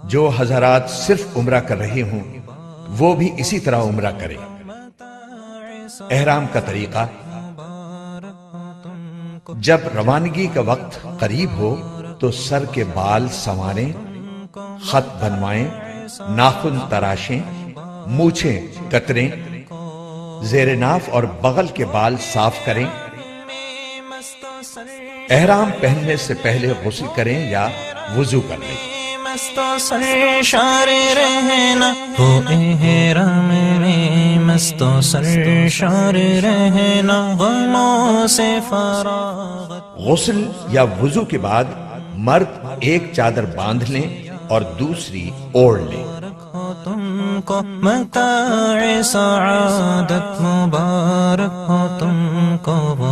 جو حضرات صرف عمرہ کر رہے ہوں وہ بھی اسی طرح عمرہ کریں۔ احرام کا طریقہ: جب روانگی کا وقت قریب ہو تو سر کے بال سنواریں، خط بنوائیں، ناخن تراشیں، مونچھیں کتریں، زیر ناف اور بغل کے بال صاف کریں۔ احرام پہننے سے پہلے غسل کریں یا وضو کر لیں۔ سرشار رہنا وہ احرام میں مست و سرشار رہنا غموں سے فراغت۔ غسل یا وضو کے بعد مرد ایک چادر باندھ لیں اور دوسری اوڑھ لیں۔ تم کو متاع سعادت مبارک ہو، تم کو وہ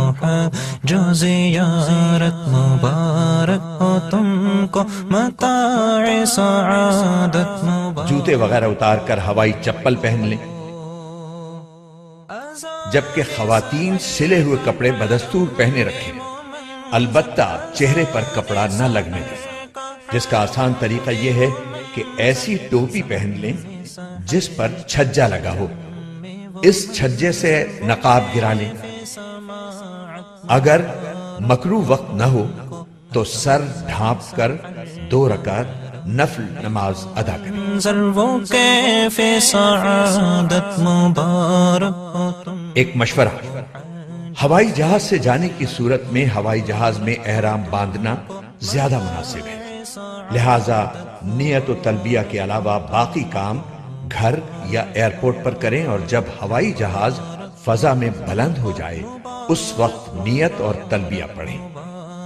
جو زیارت مبارک ہو، تم کو متاع سعادت مبارک۔ جوتے وغیرہ اتار کر ہوائی چپل پہن لیں، جبکہ خواتین سلے ہوئے کپڑے بدستور پہنے رکھیں، البتہ چہرے پر کپڑا نہ لگنے دیں۔ جس کا آسان طریقہ یہ ہے کہ ایسی ٹوپی پہن لیں جس پر چھجا لگا ہو، اس چھجے سے نقاب گرا لیں۔ اگر مکروہ وقت نہ ہو تو سر ڈھانپ کر 2 رکعت نفل نماز ادا کریں۔ ضربوں کیف سعادت مبارک ہو تم۔ ایک مشورہ: ہوائی جہاز سے جانے کی صورت میں ہوائی جہاز میں احرام باندھنا زیادہ مناسب ہے، لہذا نیت و تلبیہ کے علاوہ باقی کام گھر یا ایئرپورٹ پر کریں، اور جب ہوائی جہاز فضا میں بلند ہو جائے اس وقت نیت اور تلبیہ پڑھیں۔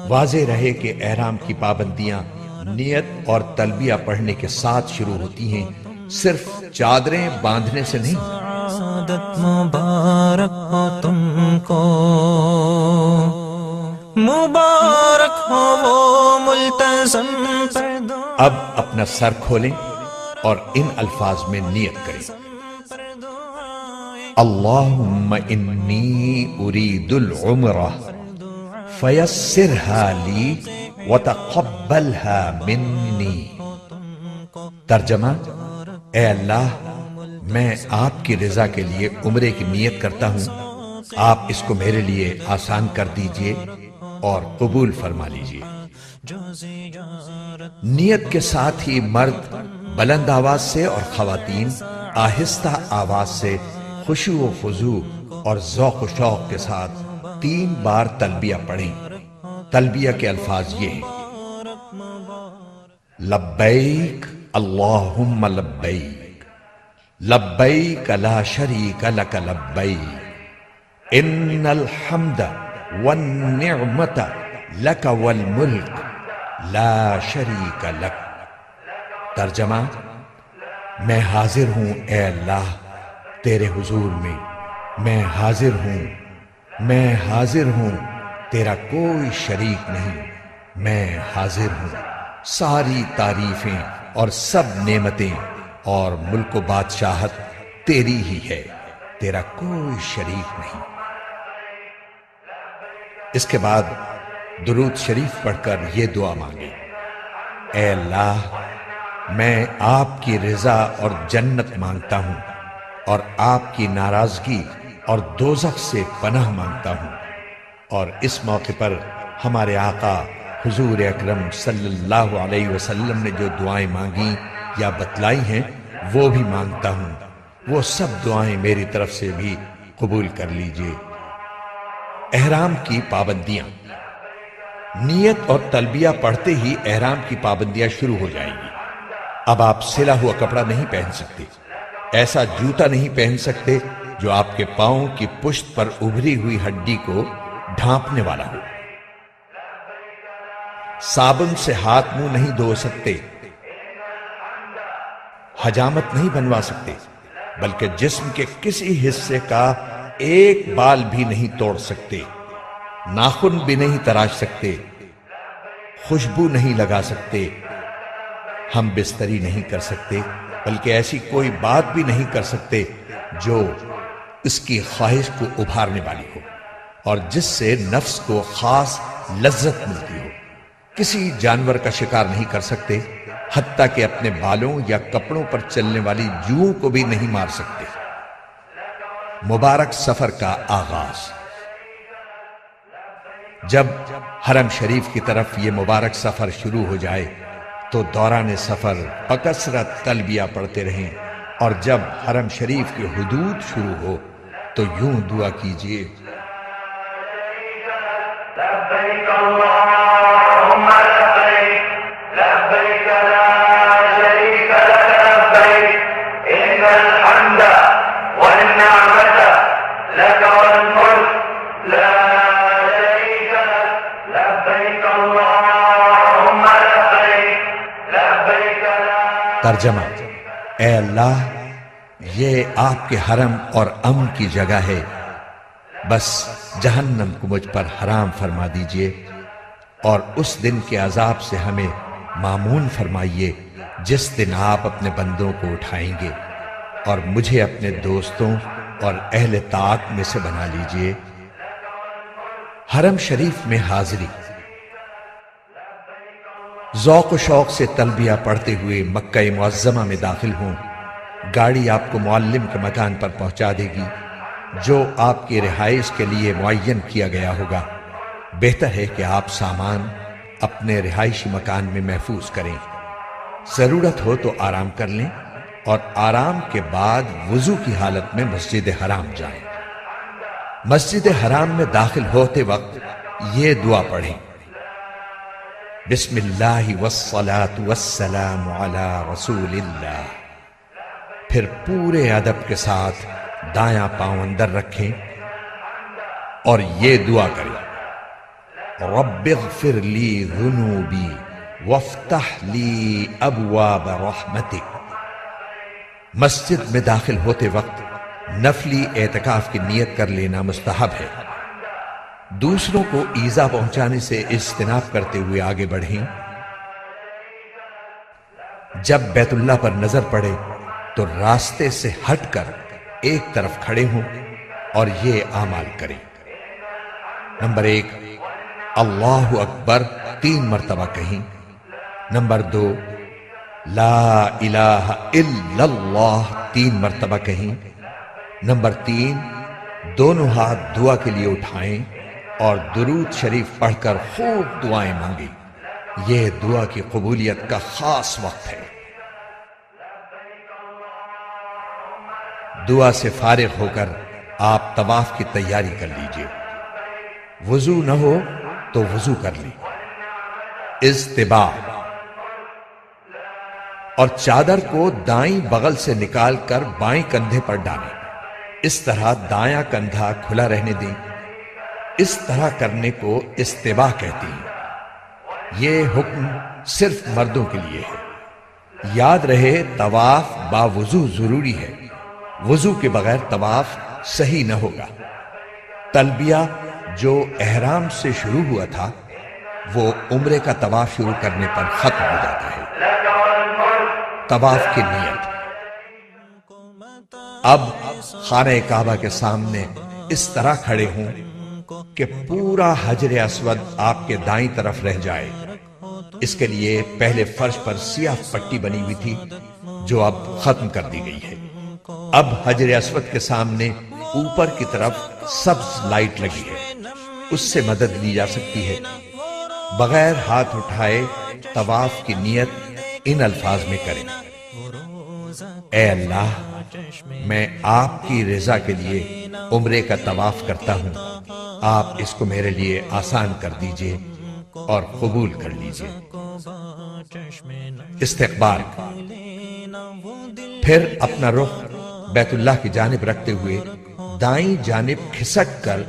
واضح رہے کہ احرام کی پابندیاں نیت اور تلبیہ پڑھنے کے ساتھ شروع ہوتی ہیں، صرف چادریں باندھنے سے نہیں۔ سعادت مبارک ہو تم کو، مبارک ہو وہ ملتزم پردوں۔ اب اپنا سر کھولیں اور ان الفاظ میں نیت کریں: اللہم انی ارید العمرہ فیسرها لی وتقبلها منی۔ ترجمہ: اے اللہ، میں آپ کی رضا کے لیے عمرے کی نیت کرتا ہوں، آپ اس کو میرے لیے آسان کر دیجئے اور قبول فرما لیجئے۔ نیت کے ساتھ ہی مرد بلند آواز سے اور خواتین آہستہ آواز سے خشوع و خضوع اور ذوق و شوق کے ساتھ 3 بار تلبیہ پڑھیں۔ تلبیہ کے الفاظ یہ ہیں: لبیک اللہم لبیک، لبیک لا شریک لک لبیک، ان الحمد والنعمت لک والملک لا شریک لک۔ ترجمہ: میں حاضر ہوں اے اللہ تیرے حضور میں، میں حاضر ہوں، تیرا کوئی شریک نہیں، میں حاضر ہوں، ساری تعریفیں اور سب نعمتیں اور ملک و بادشاہت تیری ہی ہے، تیرا کوئی شریک نہیں۔ اس کے بعد درود شریف پڑھ کر یہ دعا مانگیں: اے اللہ، میں آپ کی رضا اور جنت مانگتا ہوں اور آپ کی ناراضگی اور دوزخ سے پناہ مانگتا ہوں، اور اس موقع پر ہمارے آقا حضور اکرم صلی اللہ علیہ وسلم نے جو دعائیں مانگی یا بتلائی ہیں وہ بھی مانگتا ہوں، وہ سب دعائیں میری طرف سے بھی قبول کر لیجئے۔ احرام کی پابندیاں: نیت اور تلبیہ پڑھتے ہی احرام کی پابندیاں شروع ہو جائیں گی۔ اب آپ سلا ہوا کپڑا نہیں پہن سکتے، ایسا جوتا نہیں پہن سکتے جو آپ کے پاؤں کی پشت پر ابھری ہوئی ہڈی کو ڈھانپنے والا ہو۔ صابن سے ہاتھ منہ نہیں دھو سکتے، حجامت نہیں بنوا سکتے، بلکہ جسم کے کسی حصے کا ایک بال بھی نہیں توڑ سکتے، ناخن بھی نہیں تراش سکتے، خوشبو نہیں لگا سکتے، ہم بستری نہیں کر سکتے، بلکہ ایسی کوئی بات بھی نہیں کر سکتے جو اس کی خواہش کو ابھارنے والی ہو اور جس سے نفس کو خاص لذت ملتی ہو۔ کسی جانور کا شکار نہیں کر سکتے، حتیٰ کہ اپنے بالوں یا کپڑوں پر چلنے والی جوؤں کو بھی نہیں مار سکتے۔ مبارک سفر کا آغاز۔ جب حرم شریف کی طرف یہ مبارک سفر شروع ہو جائے تو دوران سفر بکثرت تلبیہ پڑھتے رہیں، اور جب حرم شریف کی حدود شروع ہو تو یوں دعا کیجیے: لبیک اللہم لبیک لبیک لا شریک لک لبیک ان الحمد والنعمت لک والملک لا شریک لک لبیک اللہم لبیک لبیک لا۔ ترجمہ: اے اللہ، یہ آپ کے حرم اور امن کی جگہ ہے، بس جہنم کو مجھ پر حرام فرما دیجئے، اور اس دن کے عذاب سے ہمیں مامون فرمائیے جس دن آپ اپنے بندوں کو اٹھائیں گے، اور مجھے اپنے دوستوں اور اہل طاعت میں سے بنا لیجئے۔ حرم شریف میں حاضری۔ ذوق و شوق سے تلبیہ پڑھتے ہوئے مکہ معظمہ میں داخل ہوں۔ گاڑی آپ کو معلم کے مکان پر پہنچا دے گی جو آپ کی رہائش کے لیے معین کیا گیا ہوگا۔ بہتر ہے کہ آپ سامان اپنے رہائشی مکان میں محفوظ کریں۔ ضرورت ہو تو آرام کر لیں، اور آرام کے بعد وضو کی حالت میں مسجد حرام جائیں۔ مسجد حرام میں داخل ہوتے وقت یہ دعا پڑھیں: بسم اللہ والصلاة والسلام علی رسول اللہ۔ پھر پورے ادب کے ساتھ دایاں پاؤں اندر رکھیں اور یہ دعا کریں: رب اغفر لی ذنوبی وافتح لی ابواب رحمتک۔ مسجد میں داخل ہوتے وقت نفلی اعتکاف کی نیت کر لینا مستحب ہے۔ دوسروں کو ایذا پہنچانے سے اجتناب کرتے ہوئے آگے بڑھیں۔ جب بیت اللہ پر نظر پڑے تو راستے سے ہٹ کر ایک طرف کھڑے ہوں اور یہ اعمال کریں: نمبر 1، اللہ اکبر 3 مرتبہ کہیں۔ نمبر 2، لا الہ الا اللہ 3 مرتبہ کہیں۔ نمبر 3، دونوں ہاتھ دعا کے لیے اٹھائیں اور درود شریف پڑھ کر خوب دعائیں مانگیں۔ یہ دعا کی قبولیت کا خاص وقت ہے۔ دعا سے فارغ ہو کر آپ طواف کی تیاری کر لیجئے۔ وضو نہ ہو تو وضو کر لیں۔ اضطباع، اور چادر کو دائیں بغل سے نکال کر بائیں کندھے پر ڈالیں۔ اس طرح دایاں کندھا کھلا رہنے دیں۔ اس طرح کرنے کو اضطباع کہتے ہیں۔ یہ حکم صرف مردوں کے لیے ہے۔ یاد رہے طواف با وضو ضروری ہے۔ وضو کے بغیر طواف صحیح نہ ہوگا۔ تلبیہ جو احرام سے شروع ہوا تھا وہ عمرے کا طواف شروع کرنے پر ختم ہو جاتا ہے۔ طواف کی نیت۔ اب خانہ کعبہ کے سامنے اس طرح کھڑے ہوں کہ پورا حجر اسود آپ کے دائیں طرف رہ جائے۔ اس کے لیے پہلے فرش پر سیاہ پٹی بنی ہوئی تھی جو اب ختم کر دی گئی ہے۔ اب حجر اسود کے سامنے اوپر کی طرف سبز لائٹ لگی ہے، اس سے مدد لی جا سکتی ہے۔ بغیر ہاتھ اٹھائے طواف کی نیت ان الفاظ میں کریں: اے اللہ، میں آپ کی رضا کے لیے عمرے کا طواف کرتا ہوں، آپ اس کو میرے لیے آسان کر دیجئے اور قبول کر لیجئے۔ استقبال، پھر اپنا رخ بیت اللہ کی جانب رکھتے ہوئے دائیں جانب کھسک کر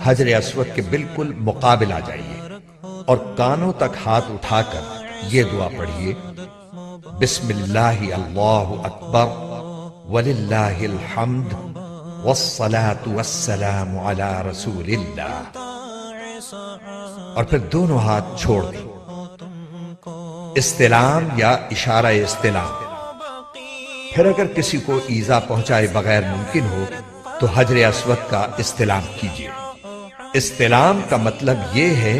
حجر اسود کے بالکل مقابل آ جائیے اور کانوں تک ہاتھ اٹھا کر یہ دعا پڑھیے: بسم اللہ اللہ اکبر وللہ الحمد والصلاة والسلام علی رسول اللہ، اور پھر دونوں ہاتھ چھوڑ دیں۔ استلام یا اشارہ استلام۔ پھر اگر کسی کو ایذا پہنچائے بغیر ممکن ہو تو حجر اسود کا استلام کیجیے۔ استلام کا مطلب یہ ہے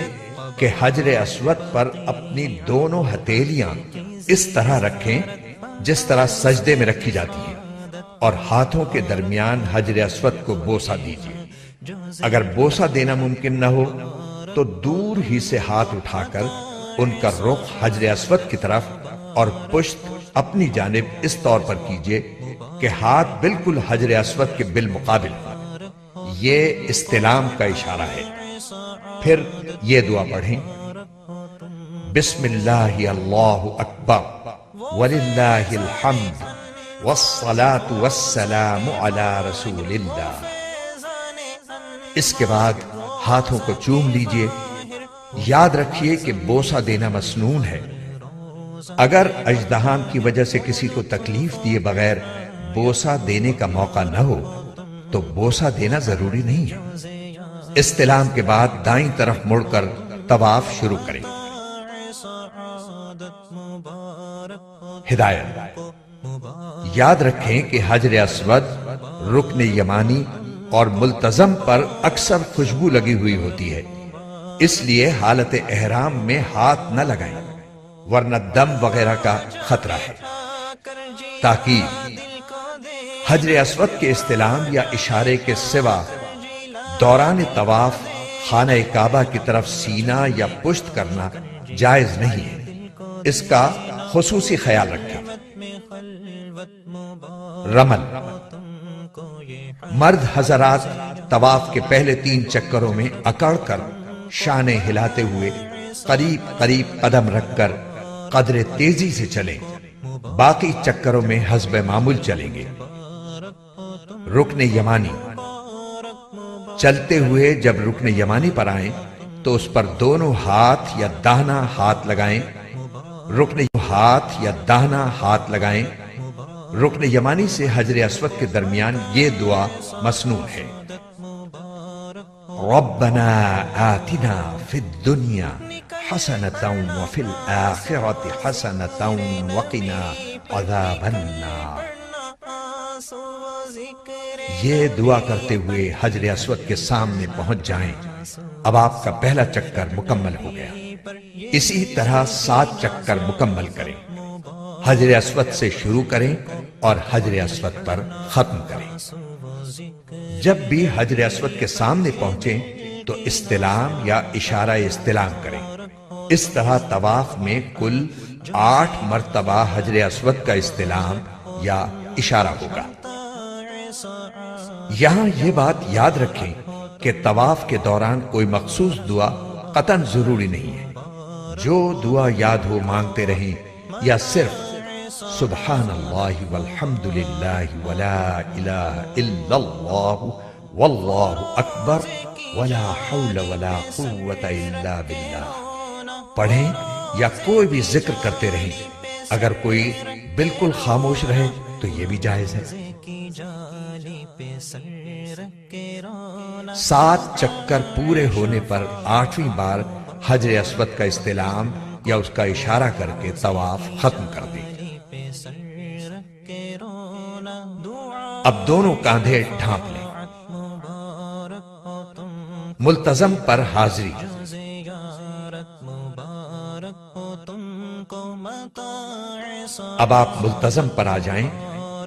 کہ حجر اسود پر اپنی دونوں ہتھیلیاں اس طرح رکھیں جس طرح سجدے میں رکھی جاتی ہے، اور ہاتھوں کے درمیان حجر اسود کو بوسہ دیجیے۔ اگر بوسہ دینا ممکن نہ ہو تو دور ہی سے ہاتھ اٹھا کر ان کا رخ حجر اسود کی طرف اور پشت اپنی جانب اس طور پر کیجیے کہ ہاتھ بالکل حجر اسود کے بالمقابل ہو۔ یہ استلام کا اشارہ ہے۔ پھر یہ دعا پڑھیں: بسم اللہ اللہ اکبر وللہ الحمد والصلاة والسلام علی رسول اللہ۔ اس کے بعد ہاتھوں کو چوم لیجئے۔ یاد رکھیے کہ بوسہ دینا مسنون ہے۔ اگر اژدہان کی وجہ سے کسی کو تکلیف دیے بغیر بوسہ دینے کا موقع نہ ہو تو بوسہ دینا ضروری نہیں ہے۔ استلام کے بعد دائیں طرف مڑ کر طواف شروع کریں۔ ہدایت: یاد رکھیں کہ حجر اسود، رکن یمانی اور ملتزم پر اکثر خوشبو لگی ہوئی ہوتی ہے، اس لیے حالت احرام میں ہاتھ نہ لگائیں ورنہ دم وغیرہ کا خطرہ ہے۔ تاکید: حجر اسود کے استلام یا اشارے کے سوا دوران طواف خانہ کعبہ کی طرف سینہ یا پشت کرنا جائز نہیں ہے، اس کا خصوصی خیال رکھیں۔ رمل: مرد حضرات طواف کے پہلے 3 چکروں میں اکڑ کر شانے ہلاتے ہوئے قریب قریب قدم رکھ کر قدر تیزی سے چلیں، باقی چکروں میں حسب معمول چلیں گے۔ رکن یمانی: چلتے ہوئے جب رکن یمانی پر آئیں تو اس پر دونوں ہاتھ یا داہنا ہاتھ لگائیں۔ رکن یمانی سے حجر اسود کے درمیان یہ دعا مسنون ہے: ربنا آتنا فی الدنیا حسنۃ وفی الآخرۃ حسنۃ وقنا عذاب النار۔ یہ دعا کرتے ہوئے حجر اسود کے سامنے پہنچ جائیں۔ اب آپ کا پہلا چکر مکمل ہو گیا۔ اسی طرح 7 چکر مکمل کریں۔ حجر اسود سے شروع کریں اور حجر اسود پر ختم کریں۔ جب بھی حجر اسود کے سامنے پہنچیں تو استلام یا اشارہ استلام کریں۔ اس طرح طواف میں کل 8 مرتبہ حجر اسود کا استلام یا اشارہ ہوگا۔ یہاں یہ بات یاد رکھیں کہ طواف کے دوران کوئی مخصوص دعا قطعاً ضروری نہیں ہے۔ جو دعا یاد ہو مانگتے رہیں یا صرف سبحان اللہ والحمد للہ ولا الہ الا اللہ واللہ اکبر ولا حول ولا قوة الا باللہ پڑھیں یا کوئی بھی ذکر کرتے رہیں۔ اگر کوئی بالکل خاموش رہے تو یہ بھی جائز ہے۔ 7 چکر پورے ہونے پر 8ویں بار حجر اسود کا استلام یا اس کا اشارہ کر کے طواف ختم کر دیں۔ اب دونوں کاندھے ڈھانپ لیں۔ ملتزم پر حاضری: اب آپ ملتزم پر آ جائیں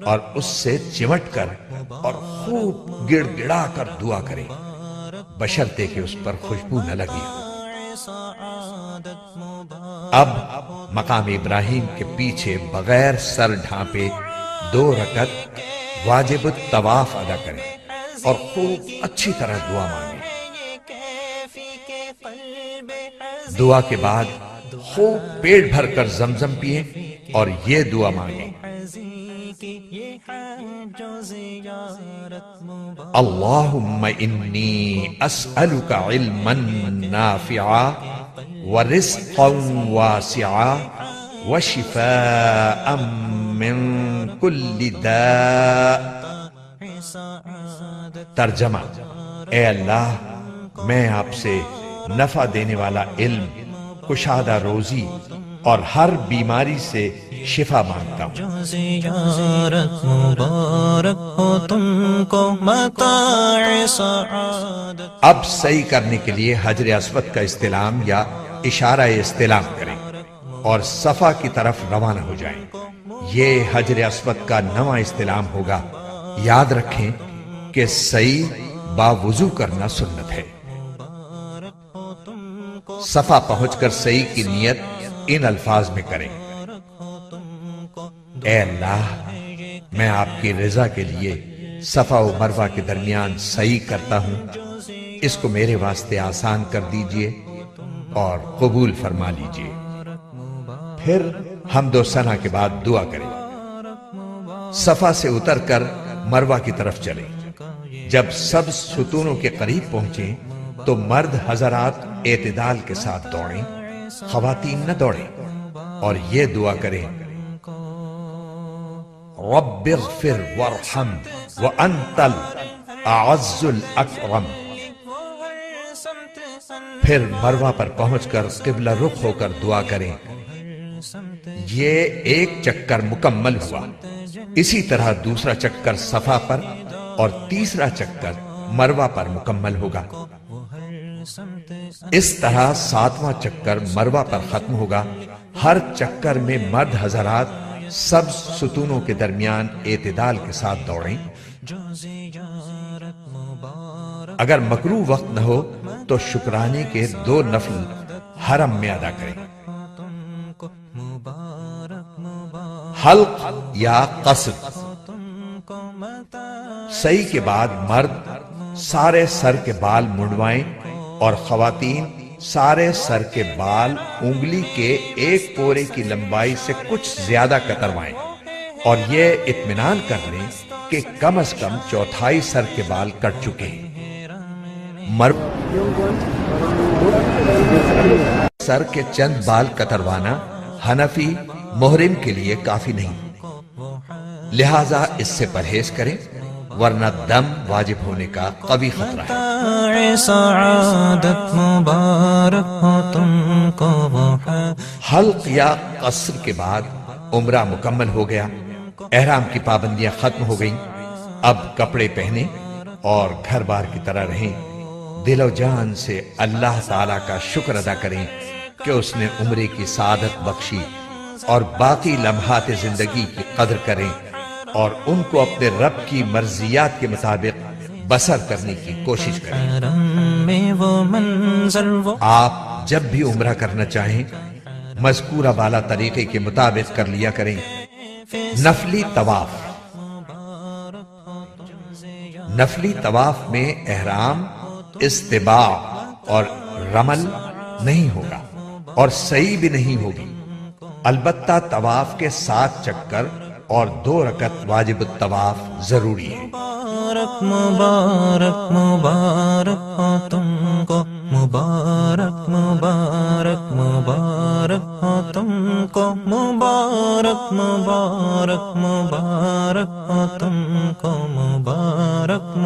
اور اس سے چمٹ کر اور خوب گڑ گڑا کر دعا کریں، بشرطے کہ اس پر خوشبو نہ لگی ہو۔ اب مقام ابراہیم کے پیچھے بغیر سر ڈھانپے 2 رکعت واجب الطواف ادا کریں اور خوب اچھی طرح دعا مانگیں۔ دعا کے بعد خوب پیٹ بھر کر زمزم پئیں اور یہ دعا مانگیں: اللہم انی اسألک علما نافعا ورزقا واسعا وشفاء من کل داء۔ ترجمہ: اے اللہ، میں آپ سے نفع دینے والا علم، کشادہ روزی اور ہر بیماری سے شفا مانگتا ہوں۔ زیارت مبارک ہو تم کو متاع سعادت۔ اب صحیح کرنے کے لیے حجر اسود کا استلام یا اشارہ استلام کریں اور صفا کی طرف روانہ ہو جائیں۔ یہ حجر اسود کا نواں استلام ہوگا۔ یاد رکھیں کہ سعی باوضو کرنا سنت ہے۔ صفا پہنچ کر سعی کی نیت ان الفاظ میں کریں: اے اللہ، میں آپ کی رضا کے لیے صفا و مروہ کے درمیان سعی کرتا ہوں، اس کو میرے واسطے آسان کر دیجئے اور قبول فرما لیجئے۔ پھر حمد و ثنا کے بعد دعا کریں۔ صفا سے اتر کر مروہ کی طرف چلیں۔ جب سب ستونوں کے قریب پہنچیں تو مرد حضرات اعتدال کے ساتھ دوڑیں، خواتین نہ دوڑیں، اور یہ دعا کریں: رب اغفر وارحم وانت الاعز الاکرم۔ پھر مروہ پر پہنچ کر قبلہ رخ ہو کر دعا کریں۔ یہ ایک چکر مکمل ہوا۔ اسی طرح دوسرا چکر صفا پر اور تیسرا چکر مروہ پر مکمل ہوگا۔ اس طرح 7واں چکر مروہ پر ختم ہوگا۔ ہر چکر میں مرد حضرات سب ستونوں کے درمیان اعتدال کے ساتھ دوڑیں۔ اگر مکروہ وقت نہ ہو تو شکرانے کے 2 نفل حرم میں ادا کریں۔ حلق یا قصر۔ سعی کے بعد مرد سارے سر کے بال منڈوائیں اور خواتین سارے سر کے بال انگلی کے ایک پورے کی لمبائی سے کچھ زیادہ کتروائیں، اور یہ اطمینان کر لیں کہ کم از کم 1/4 سر کے بال کٹ چکے ہیں۔ مرد سر کے چند بال کتروانا حنفی محرم کے لیے کافی نہیں، لہذا اس سے پرہیز کریں، ورنہ دم واجب ہونے کا قوی خطرہ ہے۔ سعادت مبارک ہو تم کو وہ ہے۔ حلق یا قصر کے بعد عمرہ مکمل ہو گیا، احرام کی پابندیاں ختم ہو گئیں۔ اب کپڑے پہنیں اور گھر بار کی طرح رہیں۔ دل و جان سے اللہ تعالیٰ کا شکر ادا کریں کہ اس نے عمرے کی سعادت بخشی، اور باقی لمحات زندگی کی قدر کریں اور ان کو اپنے رب کی مرضیات کے مطابق بسر کرنے کی کوشش کریں۔ آپ جب بھی عمرہ کرنا چاہیں مذکورہ بالا طریقے کے مطابق کر لیا کریں۔ نفلی طواف۔ نفلی طواف میں احرام، استباع اور رمل نہیں ہوگا اور سعی بھی نہیں ہوگی، البتہ طواف کے 7 چکر اور 2 رکعت واجب الطواف ضروری ہے۔ مبارک مبارک مبارک ہو تم کو، مبارک مبارک مبارک ہو تم کو، مبارک مبارک مبارک ہو تم کو، مبارک